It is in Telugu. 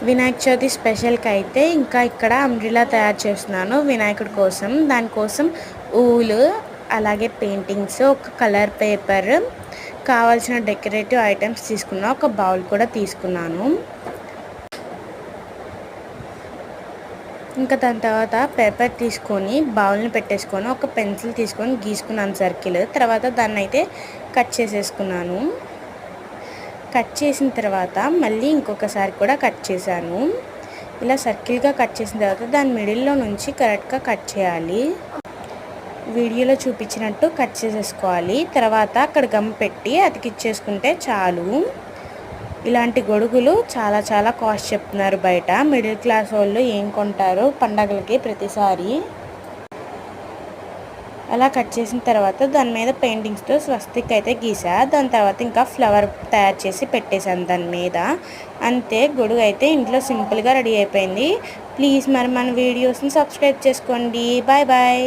వినాయక చవితి స్పెషల్కి అయితే ఇంకా ఇక్కడ అంబ్రిల్లా తయారు చేస్తున్నాను వినాయకుడి కోసం. దానికోసం ఊలు, అలాగే పెయింటింగ్స్, ఒక కలర్ పేపర్, కావాల్సిన డెకరేటివ్ ఐటమ్స్ తీసుకున్నా. ఒక బౌల్ కూడా తీసుకున్నాను. ఇంకా దాని తర్వాత పేపర్ తీసుకొని బౌల్ని పెట్టేసుకొని ఒక పెన్సిల్ తీసుకొని గీసుకున్నాను సర్కిల్. తర్వాత దాన్ని అయితే కట్ చేసేసుకున్నాను. కట్ చేసిన తర్వాత మళ్ళీ ఇంకొకసారి కూడా కట్ చేశాను. ఇలా సర్కిల్గా కట్ చేసిన తర్వాత దాని మిడిల్లో నుంచి కరెక్ట్గా కట్ చేయాలి. వీడియోలో చూపించినట్టు కట్ చేసేసుకోవాలి. తర్వాత అక్కడ గమ్ పెట్టి అతికిచ్చేసుకుంటే చాలు. ఇలాంటి గొడుగులు చాలా చాలా కాస్ట్ చెప్తున్నారు బయట. మిడిల్ క్లాస్ వాళ్ళు ఏం కొంటారు పండగలకి ప్రతిసారి. అలా కట్ చేసిన తర్వాత దాని మీద పెయింటింగ్స్తో స్వస్తిక్ అయితే గీసా. దాని తర్వాత ఇంకా ఫ్లవర్ తయారు చేసి పెట్టేశాను దాని మీద. అంతే, గొడుగు అయితే ఇంట్లో సింపుల్గా రెడీ అయిపోయింది. ప్లీజ్ మరి మన వీడియోస్ని సబ్స్క్రైబ్ చేసుకోండి. Bye bye.